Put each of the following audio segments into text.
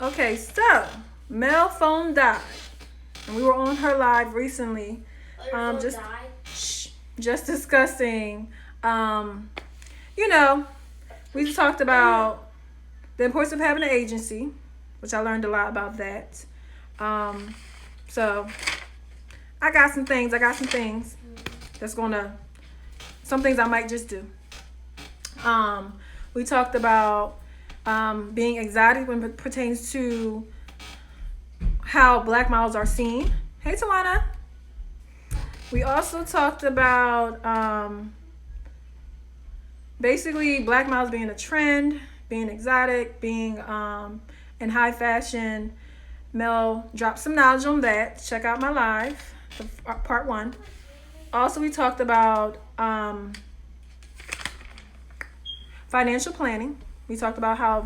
Okay, so Mel phone died, and we were on her live recently, Oh, your phone just died? just discussing, um, you know, we talked about the importance of having an agency, which I learned a lot about that. Um, so I got some things. I got some things that's gonna some things I might just do. Um, we talked about being exotic when it pertains to how black models are seen. Hey, Tawana. We also talked about basically black models being a trend, being exotic, being in high fashion. Mel dropped some knowledge on that. Check out my live, part one. Also, we talked about financial planning. We talked about how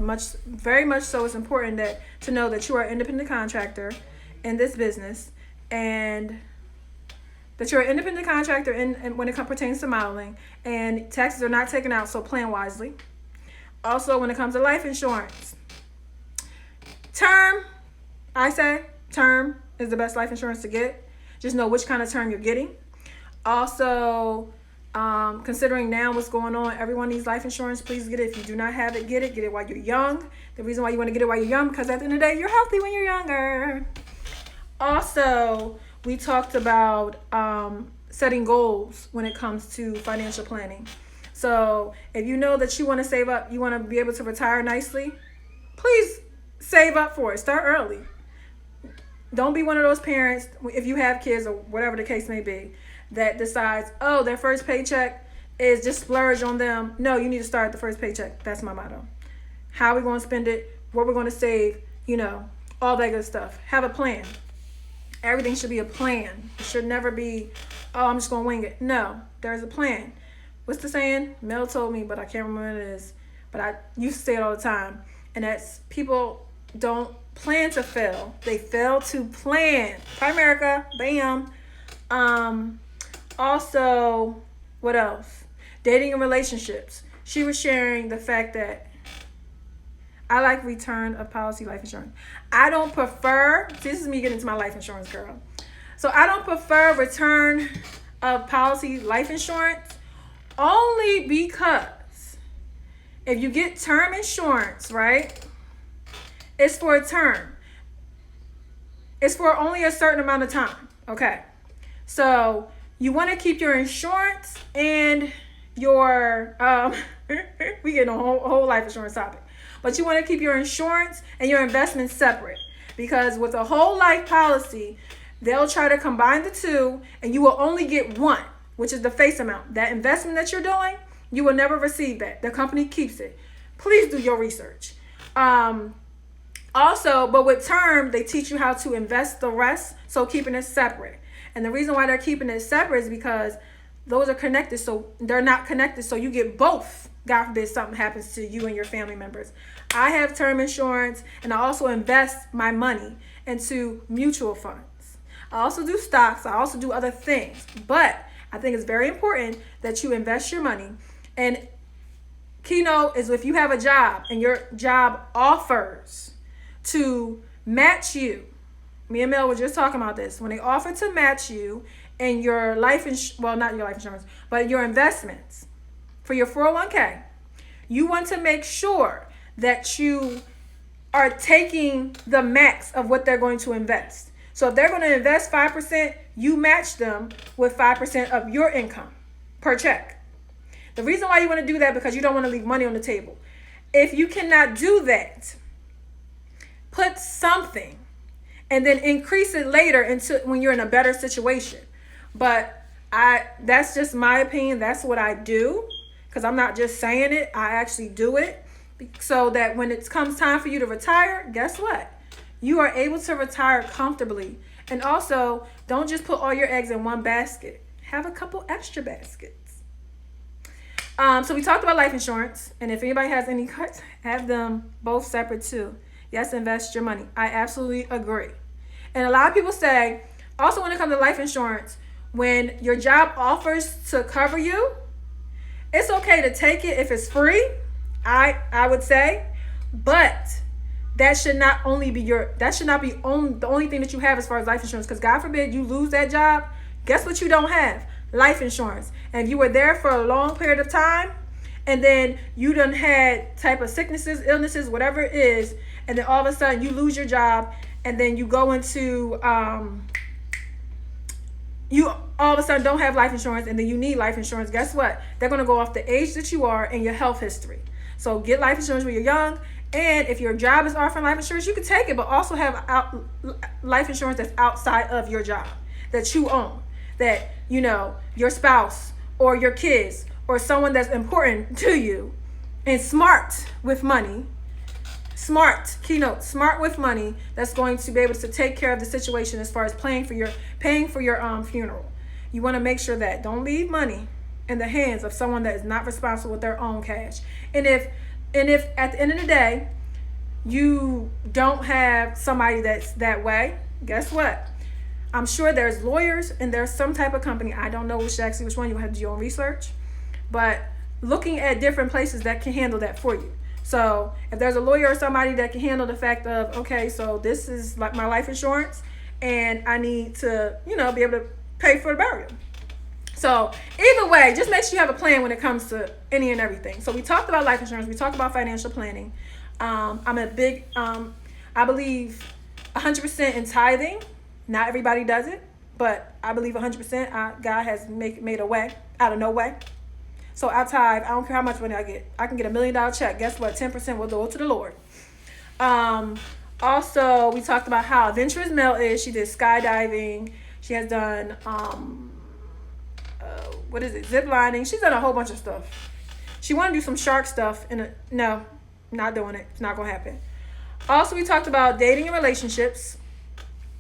very much so, it's important that to know that you are an independent contractor in this business, and that you're an independent contractor in when it pertains to modeling, and taxes are not taken out, so plan wisely. Also, when it comes to life insurance, term, I say term is the best life insurance to get. Just know which kind of term you're getting. Also, considering now what's going on, everyone needs life insurance. Please get it. If you do not have it, get it. Get it while you're young. The reason why you want to get it while you're young, because at the end of the day, you're healthy when you're younger. Also, we talked about setting goals when it comes to financial planning. So if you know that you want to save up, you want to be able to retire nicely, please save up for it. Start early. Don't be one of those parents, if you have kids or whatever the case may be, that decides, oh, their first paycheck is just splurge on them. No, you need to start at the first paycheck. That's my motto. How we going to spend it, what we're going to save, all that good stuff. Have a plan. Everything should be a plan. It should never be, oh, I'm just going to wing it. No, there's a plan. What's the saying? Mel told me, but I can't remember what it is. But I used to say it all the time. And that's, people don't plan to fail. They fail to plan. Primerica, bam. Also, what else? Dating and relationships. She was sharing the fact that I like return of policy life insurance. I don't prefer, this is me getting into my life insurance, girl. So I don't prefer return of policy life insurance only because if you get term insurance, right, it's for a term. It's for only a certain amount of time, okay? So you want to keep your insurance and your, we get a whole life insurance topic. But you want to keep your insurance and your investments separate, because with a whole life policy, they'll try to combine the two and you will only get one, which is the face amount. That investment that you're doing, you will never receive that. The company keeps it. Please do your research. Also, but with term, they teach you how to invest the rest, so keeping it separate. And the reason why they're keeping it separate is because those are connected, so they're not connected, so you get both. God forbid something happens to you and your family members. I have term insurance, and I also invest my money into mutual funds. I also do stocks. I also do other things. But I think it's very important that you invest your money. And keynote is if you have a job and your job offers to match you. Me and Mel were just talking about this. When they offer to match you in your not your life insurance, but your investments for your 401k, you want to make sure that you are taking the max of what they're going to invest. So if they're going to invest 5%, you match them with 5% of your income per check. The reason why you want to do that because you don't want to leave money on the table. If you cannot do that, put something and then increase it later until when you're in a better situation. But that's just my opinion. That's what I do, because I'm not just saying it. I actually do it so that when it comes time for you to retire, guess what? You are able to retire comfortably. And also, don't just put all your eggs in one basket. Have a couple extra baskets. So we talked about life insurance. And if anybody has any cuts, have them both separate too. Yes, invest your money. I absolutely agree. And a lot of people say, also when it comes to life insurance, when your job offers to cover you, it's okay to take it if it's free, I would say. But that should not only be that should not be the only thing that you have as far as life insurance. Because God forbid you lose that job, guess what you don't have? Life insurance. And if you were there for a long period of time, and then you done had type of sicknesses, illnesses, whatever it is, and then all of a sudden you lose your job, and then you go into you all of a sudden don't have life insurance, and then you need life insurance. Guess what? They're going to go off the age that you are and your health history. So get life insurance when you're young. And if your job is offering life insurance, you can take it, but also have life insurance that's outside of your job that you own, that, you know, your spouse or your kids or someone that's important to you, and smart with money. Smart, keynote, smart with money, that's going to be able to take care of the situation as far as paying for your funeral. You want to make sure that don't leave money in the hands of someone that is not responsible with their own cash. And if at the end of the day you don't have somebody that's that way, guess what? I'm sure there's lawyers and there's some type of company. I don't know which one. You have to do your own research, but looking at different places that can handle that for you. So if there's a lawyer or somebody that can handle the fact of, okay, so this is like my life insurance, and I need to, you know, be able to pay for the burial. So either way, just make sure you have a plan when it comes to any and everything. So we talked about life insurance. We talked about financial planning. I'm a big, I believe 100% in tithing. Not everybody does it, but I believe 100%. God has made a way out of no way. So I tithe. I don't care how much money I get. I can get $1 million check. Guess what? 10% will go to the Lord. Also, we talked about how adventurous Mel is. She did skydiving. She has done, zip lining. She's done a whole bunch of stuff. She want to do some shark stuff. No, not doing it. It's not going to happen. Also, we talked about dating and relationships.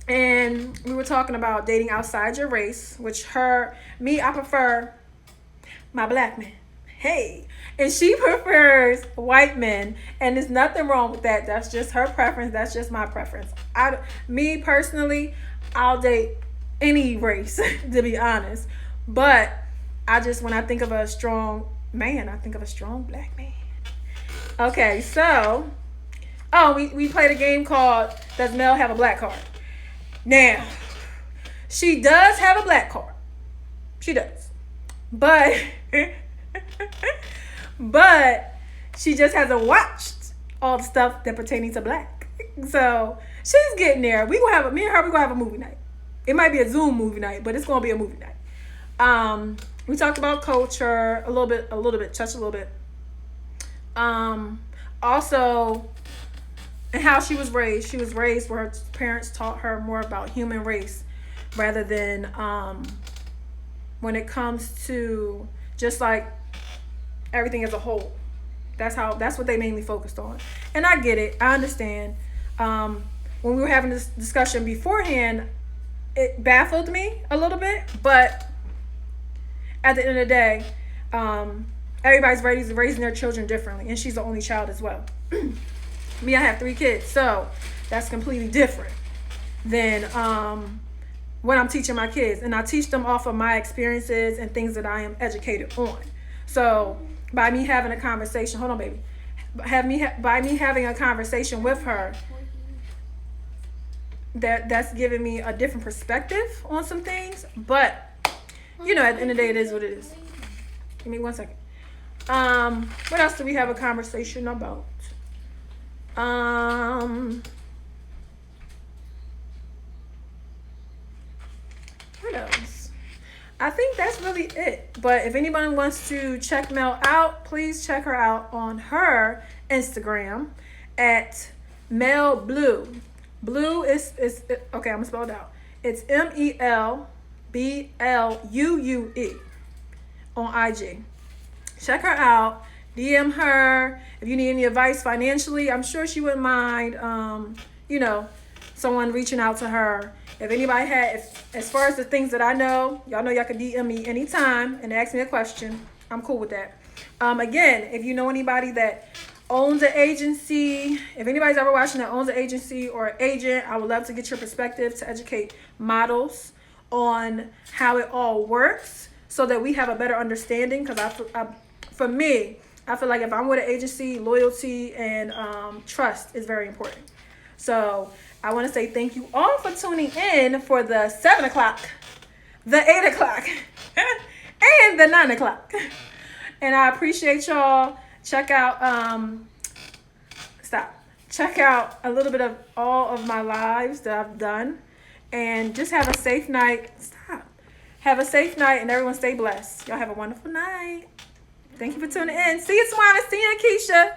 And we were talking about dating outside your race, which I prefer my black man. Hey. And she prefers white men. And there's nothing wrong with that. That's just her preference. That's just my preference. Me personally, I'll date any race, to be honest. But when I think of a strong man, I think of a strong black man. Okay, so, we played a game called Does Mel Have a Black Card? Now, she does have a black card. She does. But she just hasn't watched all the stuff that pertaining to black. So she's getting there. Me and her, we're gonna have a movie night. It might be a Zoom movie night, but it's gonna be a movie night. We talked about culture a little bit, touched a little bit. Also, and how she was raised. She was raised where her parents taught her more about human race rather than when it comes to just like everything as a whole. That's what they mainly focused on. And I get it. I understand. When we were having this discussion beforehand, it baffled me a little bit, but at the end of the day, everybody's raising their children differently, and she's the only child as well. Me, I have 3 kids, so that's completely different than what I'm teaching my kids. And I teach them off of my experiences and things that I am educated on. So by me having a conversation, hold on, baby. By me having a conversation with her, that's giving me a different perspective on some things. But, you know, at the end of the day, it is what it is. Give me 1 second. What else do we have a conversation about? What else? I think that's really it. But if anyone wants to check Mel out, please check her out on her Instagram at Mel Blue. Blue is okay, I'm gonna spell it out. It's MELBLUUE on IG. Check her out. DM her if you need any advice financially. I'm sure she wouldn't mind someone reaching out to her. If anybody as far as the things that I know, y'all can DM me anytime and ask me a question. I'm cool with that. Again, if you know anybody that owns an agency, if anybody's ever watching that owns an agency or an agent, I would love to get your perspective to educate models on how it all works so that we have a better understanding. Because for me, I feel like if I'm with an agency, loyalty and trust is very important. So I want to say thank you all for tuning in for the 7 o'clock, the 8 o'clock, and the 9 o'clock. And I appreciate y'all. Check out check out a little bit of all of my lives that I've done. And just have a safe night. Have a safe night, and everyone stay blessed. Y'all have a wonderful night. Thank you for tuning in. See you, Swana. See you, Keisha.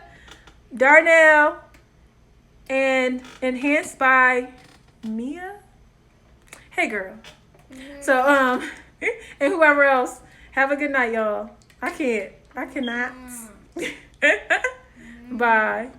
Darnell. And enhanced by Mia. Hey, girl. So, and whoever else. Have a good night, y'all. I cannot. Bye.